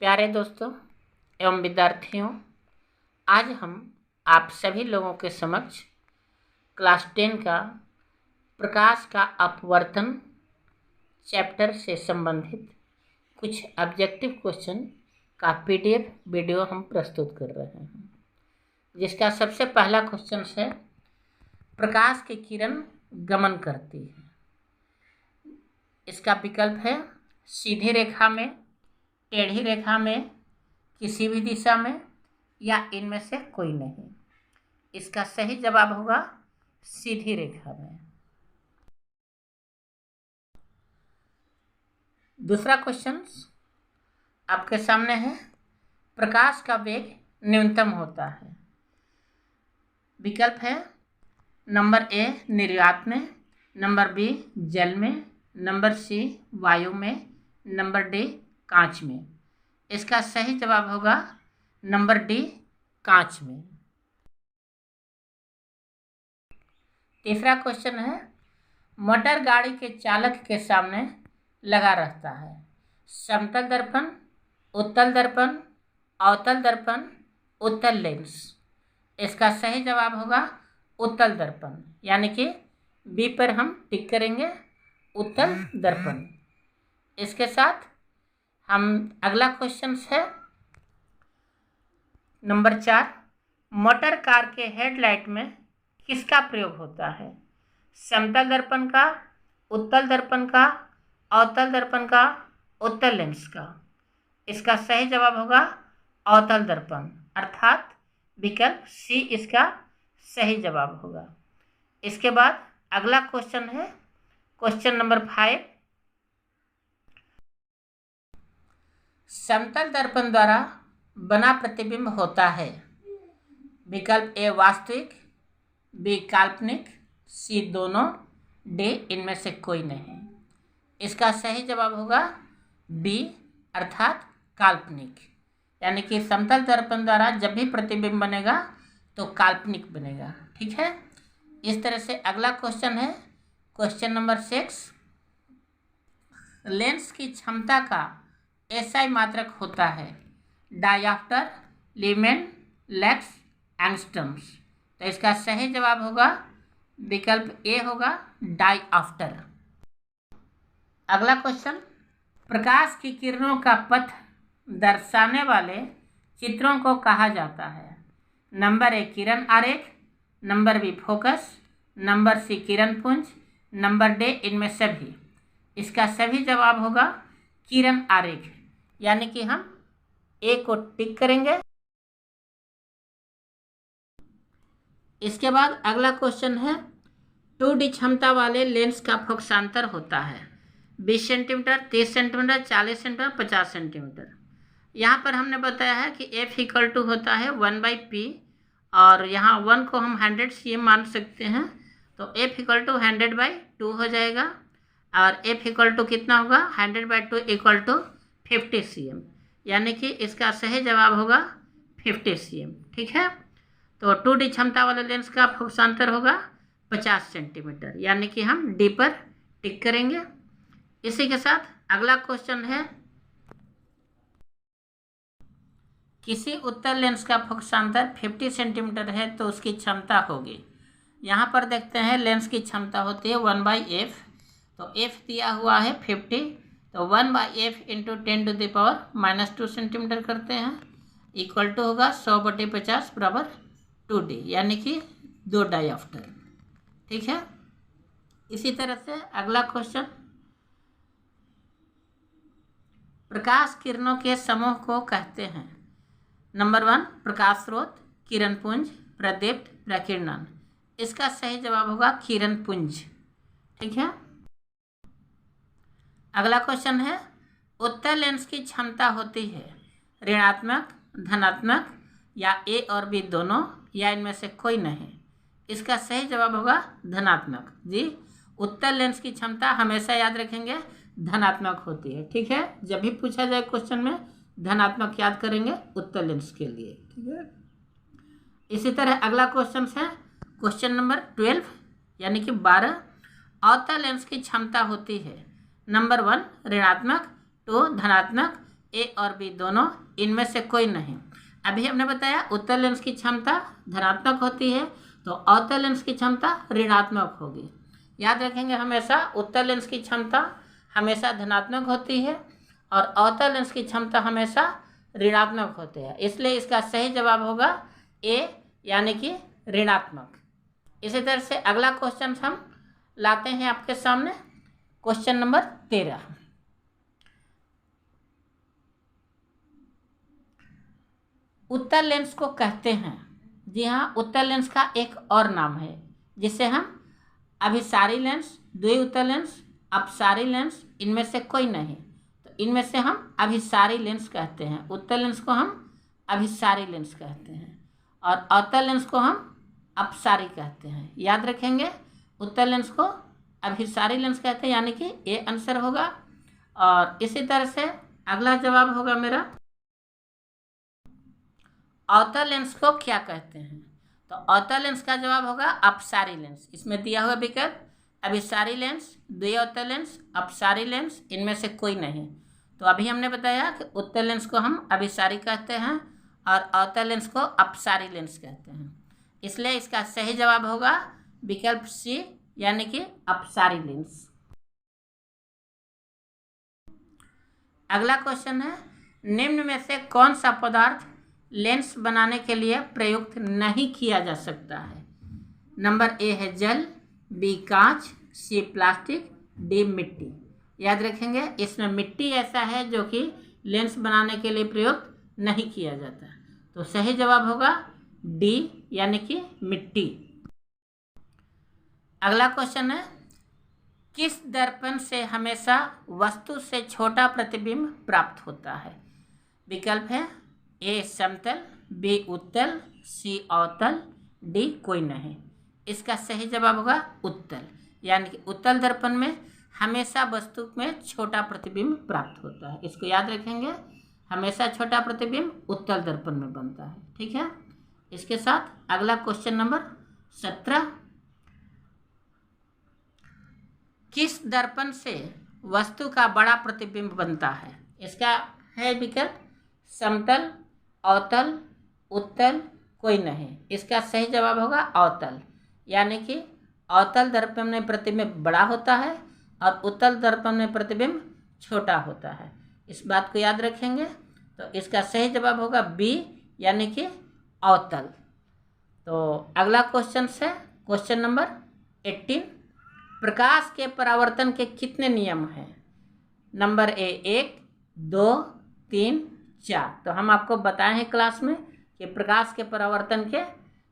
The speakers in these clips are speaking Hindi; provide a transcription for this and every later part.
प्यारे दोस्तों एवं विद्यार्थियों, आज हम आप सभी लोगों के समक्ष क्लास 10 का प्रकाश का अपवर्तन चैप्टर से संबंधित कुछ ऑब्जेक्टिव क्वेश्चन का पीडीएफ वीडियो हम प्रस्तुत कर रहे हैं, जिसका सबसे पहला क्वेश्चन है, प्रकाश की किरण गमन करती है। इसका विकल्प है सीधी रेखा में, टेढ़ी रेखा में, किसी भी दिशा में या इनमें से कोई नहीं। इसका सही जवाब होगा सीधी रेखा में। दूसरा क्वेश्चन आपके सामने है, प्रकाश का वेग न्यूनतम होता है। विकल्प है नंबर ए निर्वात में, नंबर बी जल में, नंबर सी वायु में, नंबर डी कांच में। इसका सही जवाब होगा नंबर डी कांच में। तीसरा क्वेश्चन है, मोटर गाड़ी के चालक के सामने लगा रहता है। समतल दर्पण, उत्तल दर्पण, अवतल दर्पण, उत्तल लेंस। इसका सही जवाब होगा उत्तल दर्पण, यानी कि बी पर हम टिक करेंगे, उत्तल दर्पण। इसके साथ हम अगला क्वेश्चन है नंबर 4, मोटर कार के हेडलाइट में किसका प्रयोग होता है? समतल दर्पण का, उत्तल दर्पण का, अवतल दर्पण का, उत्तल लेंस का। इसका सही जवाब होगा अवतल दर्पण, अर्थात विकल्प सी इसका सही जवाब होगा। इसके बाद अगला क्वेश्चन है क्वेश्चन नंबर 5, समतल दर्पण द्वारा बना प्रतिबिंब होता है। विकल्प ए वास्तविक, बी काल्पनिक, सी दोनों, डी इनमें से कोई नहीं। इसका सही जवाब होगा बी अर्थात काल्पनिक, यानी कि समतल दर्पण द्वारा जब भी प्रतिबिंब बनेगा तो काल्पनिक बनेगा। ठीक है। इस तरह से अगला क्वेश्चन है क्वेश्चन नंबर 6, लेंस की क्षमता का एसआई मात्रक होता है। डायऑप्टर, ल्यूमेन, लक्स, एंगस्ट्रम्स। तो इसका सही जवाब होगा विकल्प ए होगा डायऑप्टर। अगला क्वेश्चन, प्रकाश की किरणों का पथ दर्शाने वाले चित्रों को कहा जाता है। नंबर ए किरण आरेख, number B focus, number C किरण पुंज, नंबर डी इनमें सभी। इसका सभी जवाब होगा किरण आरेख, यानी कि हम ए को टिक करेंगे। इसके बाद अगला क्वेश्चन है, 2D क्षमता वाले लेंस का फोकसांतर होता है 20 सेंटीमीटर, 30 सेंटीमीटर, 40 सेंटीमीटर, 50 सेंटीमीटर। यहाँ पर हमने बताया है कि एफ इक्वल टू होता है 1/p, और यहाँ 1 को हम 100 cm मान सकते हैं, तो एफ इक्वल टू 100/2 हो जाएगा, और एफ इक्वल टू कितना होगा 100/2 इक्वल टू 50 cm, यानी कि इसका सही जवाब होगा 50 cm। ठीक है। तो 2D क्षमता वाले लेंस का फोकसांतर होगा 50 सेंटीमीटर, यानी कि हम डी पर टिक करेंगे। इसी के साथ अगला क्वेश्चन है, किसी उत्तल लेंस का फोकसांतर 50 सेंटीमीटर है तो उसकी क्षमता होगी। यहाँ पर देखते हैं लेंस की क्षमता होती है 1/f, तो f दिया हुआ है 50, तो 1/f इंटू 10⁻² सेंटीमीटर करते हैं, इक्वल टू होगा 100/50 बराबर 2D, यानी कि 2 डायऑप्टर। ठीक है। इसी तरह से अगला क्वेश्चन, प्रकाश किरणों के समूह को कहते हैं। नंबर 1 प्रकाश स्रोत, किरण पुंज, प्रदीप्त, प्रकीर्णन। इसका सही जवाब होगा किरण पुंज। ठीक है। अगला क्वेश्चन है, उत्तल लेंस की क्षमता होती है ऋणात्मक, धनात्मक, या ए और बी दोनों, या इनमें से कोई नहीं। इसका सही जवाब होगा धनात्मक। जी, उत्तल लेंस की क्षमता हमेशा याद रखेंगे धनात्मक होती है। ठीक है। जब भी पूछा जाए क्वेश्चन में धनात्मक याद करेंगे उत्तल लेंस के लिए। ठीक है। इसी तरह अगला क्वेश्चन है क्वेश्चन नंबर 12, यानी कि 12, अवतल लेंस की क्षमता होती है नंबर 1 ऋणात्मक, 2 धनात्मक, ए और बी दोनों, इनमें से कोई नहीं। अभी हमने बताया उत्तल लेंस की क्षमता धनात्मक होती है, तो अवतल लेंस की क्षमता ऋणात्मक होगी। याद रखेंगे हमेशा उत्तल लेंस की क्षमता हमेशा धनात्मक होती है और अवतल लेंस की क्षमता हमेशा ऋणात्मक होती है, इसलिए इसका सही जवाब होगा ए यानी कि ऋणात्मक। इसी तरह से अगला क्वेश्चन हम लाते हैं आपके सामने, क्वेश्चन नंबर 13। उत्तल लेंस को कहते हैं, जी हाँ, उत्तल लेंस का एक और नाम है जिसे हम अभिसारी लेंस, द्वि उत्तल लेंस, अपसारी लेंस, इनमें से कोई नहीं, तो इनमें से हम अभिसारी लेंस कहते हैं। उत्तल लेंस को हम अभिसारी लेंस कहते हैं और अवतल लेंस को हम अपसारी कहते हैं। याद रखेंगे उत्तल लेंस को अभिसारी लेंस कहते हैं, यानी कि ए आंसर होगा। और इसी तरह से अगला जवाब होगा मेरा, अवतल लेंस को क्या कहते हैं, तो अवतल लेंस का जवाब होगा अपसारी लेंस। इसमें दिया हुआ विकल्प अभिसारी लेंस, द्विअवतल लेंस, अपसारी लेंस, इनमें से कोई नहीं। तो अभी हमने बताया कि उत्तल लेंस को हम अभिसारी कहते हैं और अवतल लेंस को अपसारी लेंस कहते हैं, इसलिए इसका सही जवाब होगा विकल्प सी यानी कि अपसारी लेंस। अगला क्वेश्चन है, निम्न में से कौन सा पदार्थ लेंस बनाने के लिए प्रयुक्त नहीं किया जा सकता है। नंबर ए है जल, बी कांच, सी प्लास्टिक, डी मिट्टी। याद रखेंगे इसमें मिट्टी ऐसा है जो कि लेंस बनाने के लिए प्रयुक्त नहीं किया जाता, तो सही जवाब होगा डी यानी कि मिट्टी। अगला क्वेश्चन है, किस दर्पण से हमेशा वस्तु से छोटा प्रतिबिंब प्राप्त होता है। विकल्प है ए समतल, बी उत्तल, सी अवतल, डी कोई नहीं। इसका सही जवाब होगा उत्तल, यानी कि उत्तल दर्पण में हमेशा वस्तु में छोटा प्रतिबिंब प्राप्त होता है। इसको याद रखेंगे, हमेशा छोटा प्रतिबिंब उत्तल दर्पण में बनता है। ठीक है, इसके साथ अगला क्वेश्चन नंबर 17, किस दर्पण से वस्तु का बड़ा प्रतिबिंब बनता है। इसका है विकल्प समतल, अवतल, उत्तल, कोई नहीं। इसका सही जवाब होगा अवतल, यानी कि अवतल दर्पण में प्रतिबिंब बड़ा होता है और उत्तल दर्पण में प्रतिबिंब छोटा होता है। इस बात को याद रखेंगे, तो इसका सही जवाब होगा बी यानी कि अवतल। तो अगला क्वेश्चन से क्वेश्चन नंबर 18, प्रकाश के परावर्तन के कितने नियम हैं। Number A 1, 2, 3, 4। तो हम आपको बताए हैं क्लास में कि प्रकाश के परावर्तन के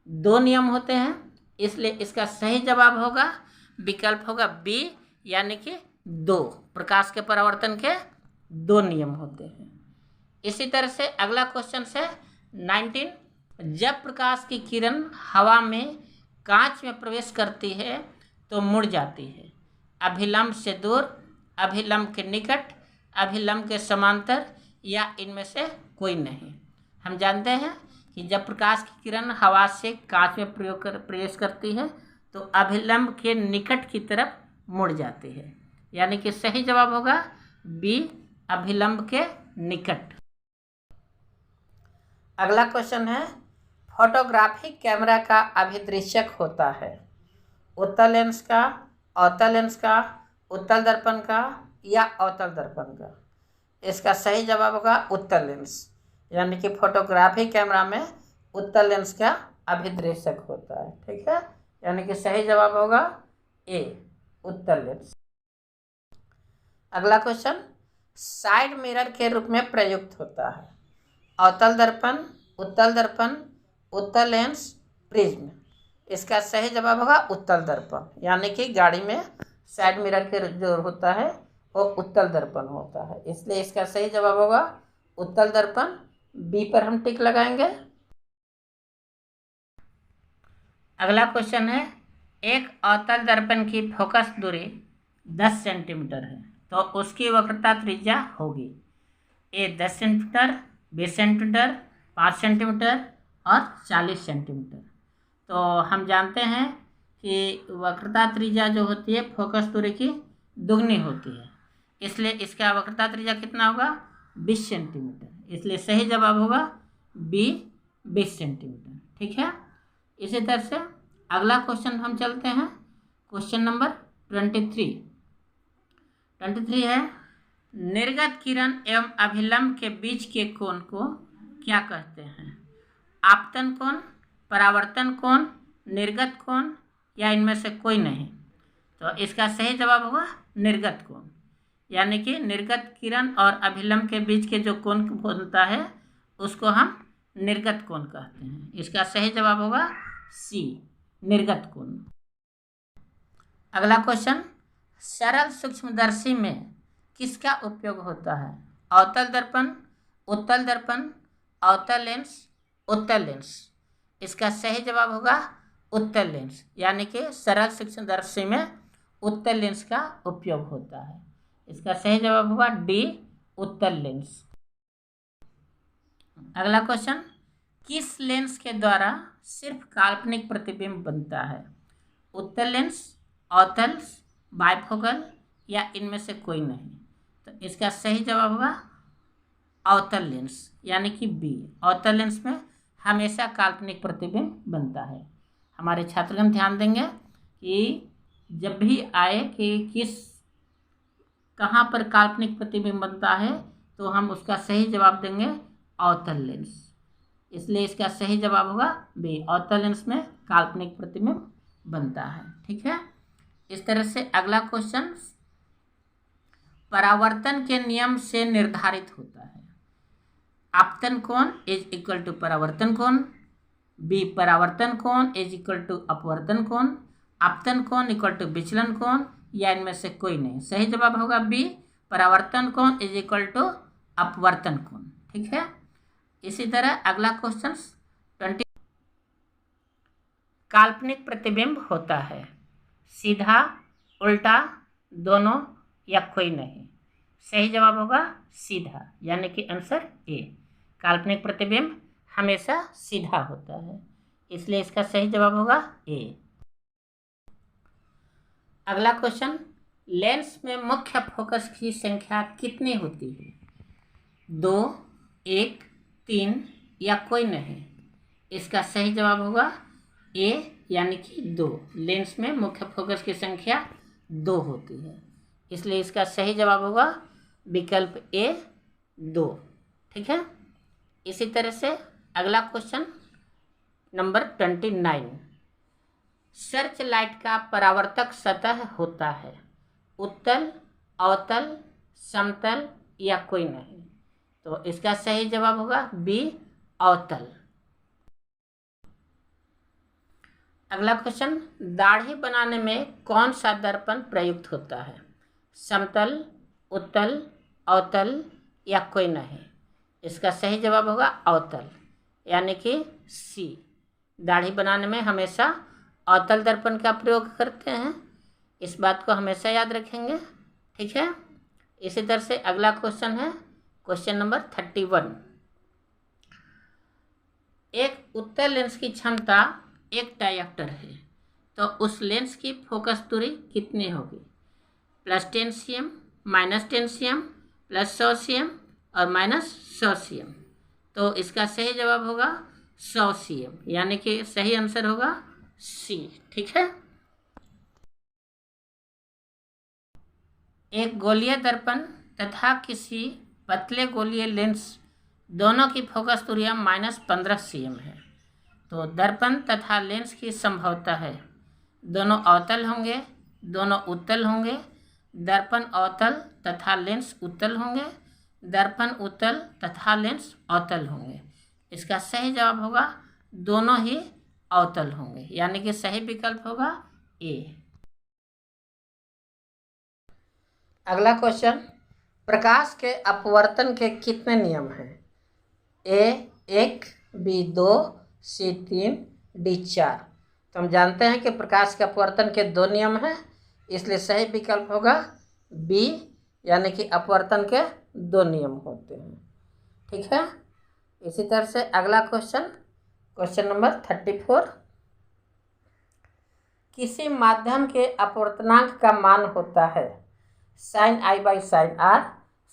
2 नियम होते हैं, इसलिए इसका सही जवाब होगा विकल्प होगा बी यानी कि 2। प्रकाश के परावर्तन के 2 नियम होते हैं। इसी तरह से अगला क्वेश्चन से 19, जब प्रकाश की किरण हवा में कांच में प्रवेश करती है तो मुड़ जाती है। अभिलंब से दूर, अभिलंब के निकट, अभिलंब के समांतर, या इनमें से कोई नहीं। हम जानते हैं कि जब प्रकाश की किरण हवा से कांच में प्रवेश करती है तो अभिलंब के निकट की तरफ मुड़ जाती है, यानी कि सही जवाब होगा बी अभिलंब के निकट। अगला क्वेश्चन है, फोटोग्राफी कैमरा का अभिदृश्यक होता है उत्तल लेंस का, अवतल लेंस का, उत्तल दर्पण का या अवतल दर्पण का। इसका सही जवाब होगा उत्तल लेंस, यानी कि फोटोग्राफी कैमरा में उत्तल लेंस का अभिदृश्यक होता है। ठीक है, यानी कि सही जवाब होगा ए उत्तल लेंस। अगला क्वेश्चन, साइड मिरर के रूप में प्रयुक्त होता है अवतल दर्पण, उत्तल दर्पण, उत्तल लेंस, प्रिज्म। इसका सही जवाब होगा उत्तल दर्पण, यानी कि गाड़ी में साइड मिरर के जो होता है वो उत्तल दर्पण होता है, इसलिए इसका सही जवाब होगा उत्तल दर्पण। बी पर हम टिक लगाएंगे। अगला क्वेश्चन है, एक अवतल दर्पण की फोकस दूरी 10 सेंटीमीटर है तो उसकी वक्रता त्रिज्या होगी ए 10 सेंटीमीटर, 20 सेंटीमीटर, 5 सेंटीमीटर और 40 सेंटीमीटर। तो हम जानते हैं कि वक्रता त्रिज्या जो होती है फोकस दूरी की दुगनी होती है, इसलिए इसका वक्रता त्रिज्या कितना होगा 20 सेंटीमीटर, इसलिए सही जवाब होगा बी 20 सेंटीमीटर। ठीक है, इसी तरह से अगला क्वेश्चन हम चलते हैं, क्वेश्चन नंबर 23 है, निर्गत किरण एवं अभिलंब के बीच के कोण को क्या कहते हैं? आपतन कोण, परावर्तन कोण, निर्गत कोण या इनमें से कोई नहीं? तो इसका सही जवाब होगा निर्गत कोण, यानी कि निर्गत किरण और अभिलंब के बीच के जो कोण बनता है उसको हम निर्गत कोण कहते हैं। इसका सही जवाब होगा सी, निर्गत कोण। अगला क्वेश्चन, सरल सूक्ष्मदर्शी में किसका उपयोग होता है? अवतल दर्पण, उत्तल दर्पण, अवतल लेंस, उत्तल लेंस। इसका सही जवाब होगा उत्तल लेंस, यानी कि सरल सूक्ष्मदर्शी में उत्तल लेंस का उपयोग होता है। इसका सही जवाब होगा डी, उत्तल लेंस। अगला क्वेश्चन, किस लेंस के द्वारा सिर्फ काल्पनिक प्रतिबिंब बनता है? उत्तल लेंस, अवतल, बाइफोकल या इनमें से कोई नहीं? तो इसका सही जवाब होगा अवतल लेंस, यानी कि बी, अवतल लेंस में हमेशा काल्पनिक प्रतिबिंब बनता है। हमारे छात्रगण ध्यान देंगे कि जब भी आए कि कहाँ पर काल्पनिक प्रतिबिंब बनता है तो हम उसका सही जवाब देंगे अवतल लेंस, इसलिए इसका सही जवाब होगा बी, अवतल लेंस में काल्पनिक प्रतिबिंब बनता है। ठीक है, इस तरह से अगला क्वेश्चन, परावर्तन के नियम से निर्धारित होता है। आपतन कोण इज इक्वल टू परावर्तन कोण, बी परावर्तन कोण इज इक्वल टू अपवर्तन कोण, आपतन कोण इक्वल टू विचलन कोण या इनमें से कोई नहीं? सही जवाब होगा बी, परावर्तन कोण इज इक्वल टू अपवर्तन कोण। ठीक है, इसी तरह अगला क्वेश्चन 20, काल्पनिक प्रतिबिंब होता है सीधा, उल्टा, दोनों या कोई नहीं? सही जवाब होगा सीधा, यानी कि आंसर ए, काल्पनिक प्रतिबिंब हमेशा सीधा होता है, इसलिए इसका सही जवाब होगा ए। अगला क्वेश्चन, लेंस में मुख्य फोकस की संख्या कितनी होती है? 2, 1, 3 या कोई नहीं? इसका सही जवाब होगा ए, यानी कि 2, लेंस में मुख्य फोकस की संख्या 2 होती है, इसलिए इसका सही जवाब होगा विकल्प ए, 2। ठीक है, इसी तरह से अगला क्वेश्चन नंबर 29, सर्च लाइट का परावर्तक सतह होता है उत्तल, अवतल, समतल या कोई नहीं? तो इसका सही जवाब होगा बी, अवतल। अगला क्वेश्चन, दाढ़ी बनाने में कौन सा दर्पण प्रयुक्त होता है? समतल, उत्तल, अवतल या कोई नहीं? इसका सही जवाब होगा अवतल, यानी कि सी, दाढ़ी बनाने में हमेशा अवतल दर्पण का प्रयोग करते हैं, इस बात को हमेशा याद रखेंगे। ठीक है, इसी तरह से अगला क्वेश्चन है क्वेश्चन नंबर 31, एक उत्तल लेंस की क्षमता एक डायोप्टर है, तो उस लेंस की फोकस दूरी कितनी होगी? +10 cm, -10 cm, +100 cm और -100 cm। तो इसका सही जवाब होगा 100 cm, यानी कि सही आंसर होगा सी। ठीक है, एक गोलीय दर्पण तथा किसी पतले गोलीय लेंस दोनों की फोकस दूरियां -15 cm है, तो दर्पण तथा लेंस की संभवतः है दोनों अवतल होंगे, दोनों उत्तल होंगे, दर्पण अवतल तथा लेंस उत्तल होंगे, दर्पण उत्तल तथा लेंस अवतल होंगे। इसका सही जवाब होगा दोनों ही अवतल होंगे, यानी कि सही विकल्प होगा ए। अगला क्वेश्चन, प्रकाश के अपवर्तन के कितने नियम हैं? ए 1, बी 2, सी 3, डी 4। तो हम जानते हैं कि प्रकाश के अपवर्तन के 2 नियम हैं, इसलिए सही विकल्प होगा बी, यानी कि अपवर्तन के 2 नियम होते हैं। ठीक है, इसी तरह से अगला क्वेश्चन नंबर 34, किसी माध्यम के अपवर्तनांक का मान होता है sin i/sin r,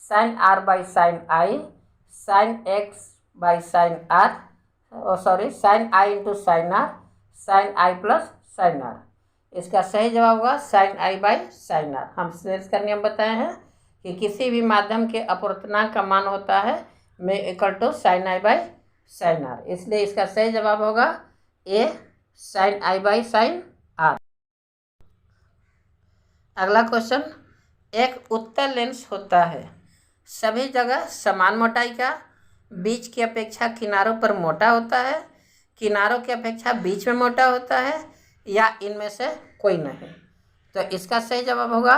sine R by sine I, sine X by sine R, sine I into sine R, sine I plus sine R. इसका सही जवाब होगा sine I by sine R. हम स्नेल्स का नियम बताए हैं कि किसी भी माध्यम के अपवर्तनांक का मान होता है में equal to sine I by sine r, इसलिए इसका सही जवाब होगा A sine I by sine r. अगला क्वेश्चन, एक उत्तल लेंस होता है, सभी जगह समान मोटाई का, बीच की अपेक्षा किनारों पर मोटा होता है, किनारों की अपेक्षा बीच में मोटा होता है, या इनमें से कोई नहीं। तो इसका सही जवाब होगा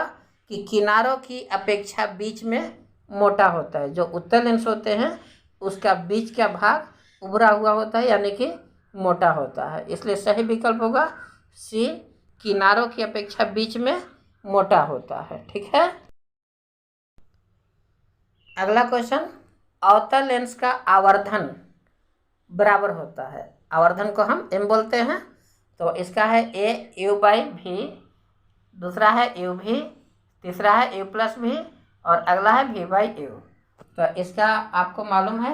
कि किनारों की अपेक्षा बीच में मोटा होता है। जो उत्तल लेंस होते हैं उसका बीच का भाग उभरा हुआ होता है, यानी कि मोटा होता है, इसलिए सही विकल्प होगा सी, किनारों की अपेक्षा बीच में मोटा होता है। ठीक है। अगला क्वेश्चन, अवतल लेंस का आवर्धन बराबर होता है, आवर्धन को हम एम बोलते हैं। तो इसका है ए यू बाई भी, दूसरा है यू भी, तीसरा है यू प्लस भी, और अगला है भी बाई यू। तो इसका आपको मालूम है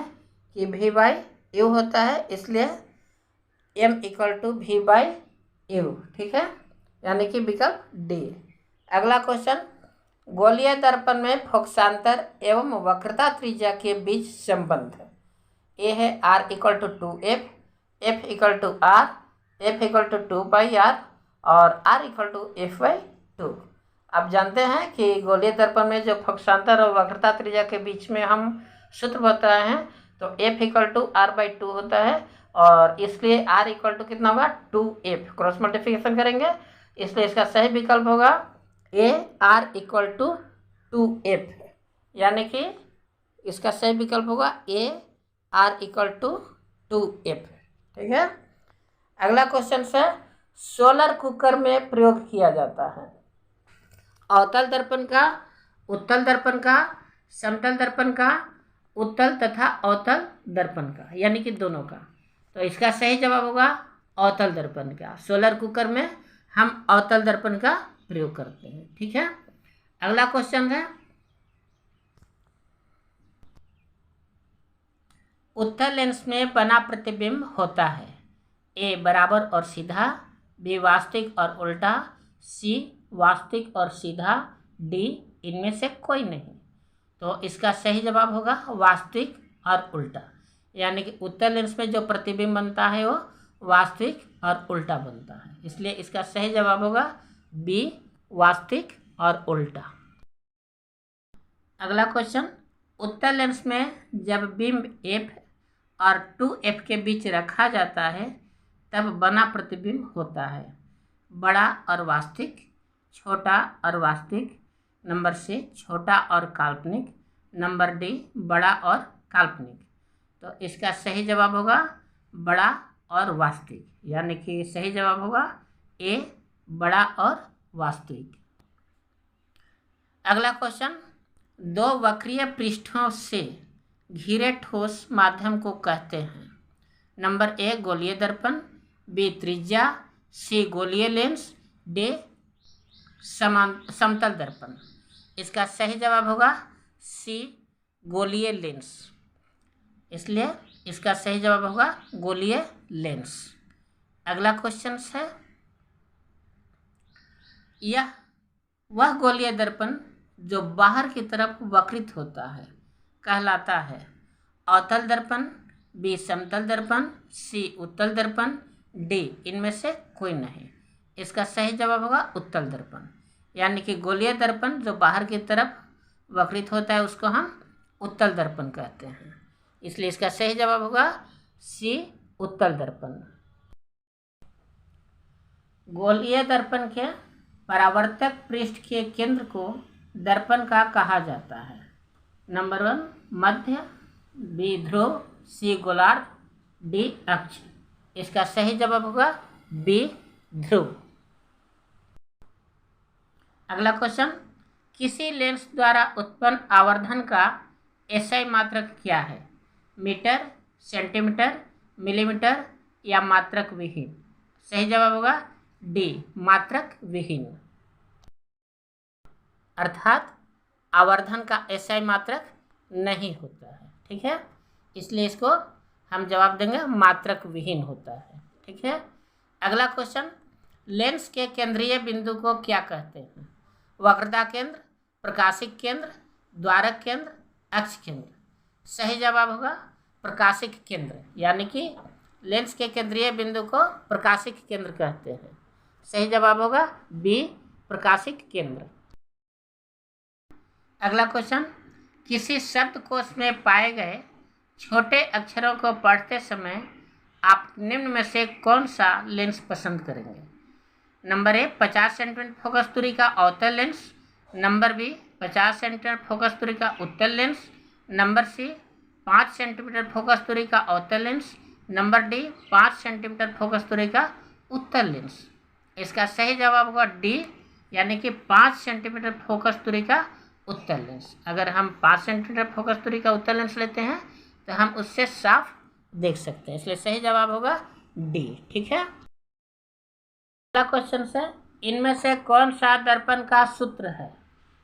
कि भी बाई यू होता है, इसलिए एम इक्वल टू भी बाई यू। ठीक है, यानी कि विकल्प डी। अगला क्वेश्चन, गोलीय दर्पण में फोकसांतर एवं वक्रता त्रिज्या के बीच संबंध। ए है R equal to 2f, F equal to R, F equal to 2 r, और R equal to F by 2। आप जानते हैं कि गोलीय दर्पण में जो फोकसांतर और वक्रता त्रिज्या के बीच में हम सूत्र बताए हैं, तो F equal to R by 2 होता है, और इसलिए आर इक्वल टू कितना होगा 2f, क्रॉस मल्टीप्लिकेशन करेंगे, इसलिए इसका सही विकल्प होगा A R equal to 2f, यानी कि इसका सही विकल्प होगा A R equal to 2f। ठीक है। अगला क्वेश्चन से, सोलर कुकर में प्रयोग किया जाता है, अवतल दर्पण का, उत्तल दर्पण का, समतल दर्पण का, उत्तल तथा अवतल दर्पण का, यानी कि दोनों का। तो इसका सही जवाब होगा अवतल दर्पण का। सोलर कुकर में हम अवतल दर्पण का प्रयोग करते हैं। ठीक है। अगला क्वेश्चन है, उत्तल लेंस में बना प्रतिबिंब होता है, ए बराबर और सीधा, बी वास्तविक और उल्टा, सी वास्तविक और सीधा, डी इनमें से कोई नहीं। तो इसका सही जवाब होगा वास्तविक और उल्टा, यानी कि उत्तल लेंस में जो प्रतिबिंब बनता है वो वास्तविक और उल्टा बनता है, इसलिए इसका सही जवाब होगा बी वास्तविक और उल्टा। अगला क्वेश्चन, उत्तल लेंस में जब बिंब f और 2f के बीच रखा जाता है तब बना प्रतिबिंब होता है, बड़ा और वास्तविक, छोटा और वास्तविक, नंबर सी छोटा और काल्पनिक, नंबर डी बड़ा और काल्पनिक। तो इसका सही जवाब होगा बड़ा और वास्तविक, यानी कि सही जवाब होगा ए बड़ा और वास्तविक। अगला क्वेश्चन, दो वक्रीय पृष्ठों से घिरे ठोस माध्यम को कहते हैं, नंबर ए गोलीय दर्पण, बी त्रिज्या, सी गोलीय लेंस, डी समतल दर्पण। इसका सही जवाब होगा सी गोलीय लेंस, इसलिए इसका सही जवाब होगा गोलीय लेंस। अगला क्वेश्चन है, यह वह गोलीय दर्पण जो बाहर की तरफ वक्रित होता है कहलाता है, अवतल दर्पण, बी समतल दर्पण, सी उत्तल दर्पण, डी इनमें से कोई नहीं। इसका सही जवाब होगा उत्तल दर्पण, यानी कि गोलीय दर्पण जो बाहर की तरफ वक्रित होता है उसको हम उत्तल दर्पण कहते हैं, इसलिए इसका सही जवाब होगा सी उत्तल दर्पण। गोलीय दर्पण के परावर्तक पृष्ठ के केंद्र को दर्पण का कहा जाता है, नंबर 1 मध्य, बी ध्रुव, सी गोलार्ध, डी अक्ष। इसका सही जवाब होगा बी ध्रुव। अगला क्वेश्चन, किसी लेंस द्वारा उत्पन्न आवर्धन का एसआई मात्रक क्या है, मीटर, सेंटीमीटर, मिलीमीटर या मात्रक विहीन। सही जवाब होगा डी मात्रक विहीन, अर्थात आवर्धन का SI मात्रक नहीं होता है। ठीक है, इसलिए इसको हम जवाब देंगे मात्रक विहीन होता है। ठीक है, अगला क्वेश्चन, लेंस के केंद्रीय बिंदु को क्या कहते हैं? वक्रता केंद्र, प्रकाशिक केंद्र, द्वारक केंद्र, अक्ष केंद्र। सही जवाब होगा प्रकाशिक केंद्र, यानी कि लेंस के केंद्रीय बिंदु को प्रकाशिक केंद्र कहते हैं। सही जवाब होगा बी, प्रकाशिक केंद्र। अगला क्वेश्चन, किसी शब्दकोश में पाए गए छोटे अक्षरों को पढ़ते समय आप निम्न में से कौन सा लेंस पसंद करेंगे? नंबर ए 50 सेंटीमीटर फोकस दूरी का अवतल lens, number B 50 centimetre focus दूरी का उत्तल lens, number C 5 centimetre focus दूरी का अवतल lens, number D 5 centimetre focus दूरी का उत्तल लेंस। इसका सही जवाब होगा डी, यानी कि 5 सेंटीमीटर फोकस दूरी का उत्तल लेंस। अगर हम 5 सेंटीमीटर फोकस दूरी का उत्तल लेंस लेते हैं तो हम उससे साफ देख सकते हैं, इसलिए सही जवाब होगा डी। ठीक है, अगला क्वेश्चन है, इनमें से कौन सा दर्पण का सूत्र है?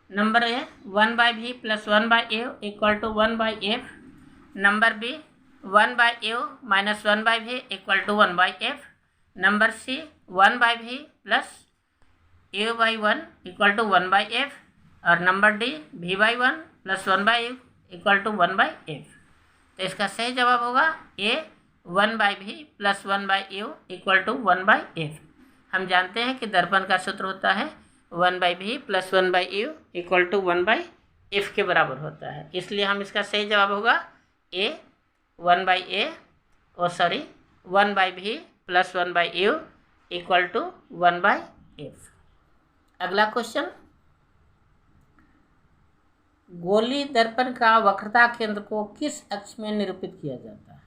Number A 1/v + 1/a = 1/f, number B 1/u - 1/v = 1/f, number C 1/v + u/1 = 1/f, और number D v/1 + 1/u = 1/f। तो इसका सही जवाब होगा ए 1/v + 1/u = 1/f। हम जानते हैं कि दर्पण का सूत्र होता है 1/v + 1/u = 1/f के बराबर होता है, इसलिए हम इसका सही जवाब होगा ए 1/v + 1/u = 1/f। अगला क्वेश्चन, गोलीय दर्पण का वक्रता केंद्र को किस अक्ष में निरूपित किया जाता है?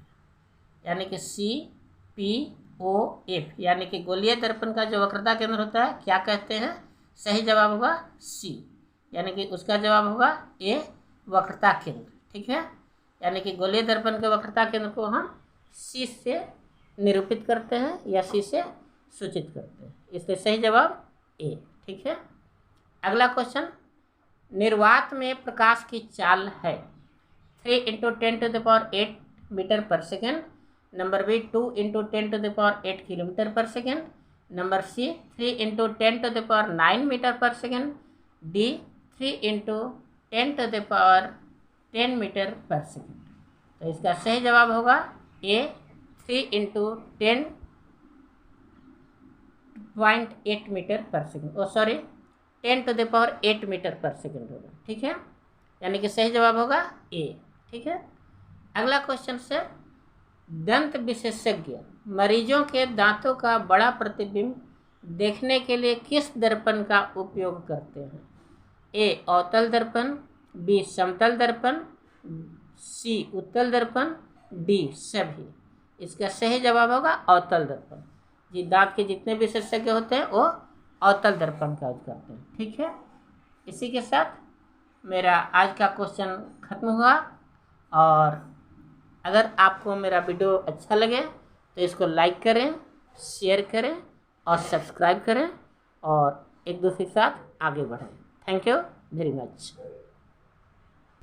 यानी कि CPOF, यानी कि गोलीय दर्पण का जो वक्रता केंद्र होता है क्या कहते हैं? सही जवाब होगा सी, यानी कि उसका जवाब होगा ए, वक्रता केंद्र। ठीक है, यानी कि गोलीय दर्पण के वक्रता केंद्र को हम सी से निरूपित करते हैं या सी से सूचित करते हैं, इसलिए सही जवाब ए। ठीक है, अगला क्वेश्चन, निर्वात में प्रकाश की चाल है 3 × 10⁸ metre per second, number B 2 × 10⁸ kilometre per second, number C 3 × 10⁹ metre per second, D 3 × 10⁻10 metre per second. तो इसका सही जवाब होगा ए 3 × 10.8 मीटर/सेकेंड, 10⁸ मीटर/सेकेंड होगा। ठीक है, यानी कि सही जवाब होगा ए। ठीक है, अगला क्वेश्चन से, दंत विशेषज्ञ मरीजों के दांतों का बड़ा प्रतिबिंब देखने के लिए किस दर्पण का उपयोग करते हैं? ए अवतल दर्पण, बी समतल दर्पण, सी उत्तल दर्पण, डी सभी। इसका सही जवाब होगा अवतल दर्पण। जी, दांत के जितने विशेषज्ञ होते हैं वो अवतल दर्पण का यूज करते हैं। ठीक है, इसी के साथ मेरा आज का क्वेश्चन खत्म हुआ, और अगर आपको मेरा वीडियो अच्छा लगे तो इसको लाइक करें, शेयर करें और सब्सक्राइब करें, और एक दूसरे के साथ आगे बढ़ें। Thank you very much.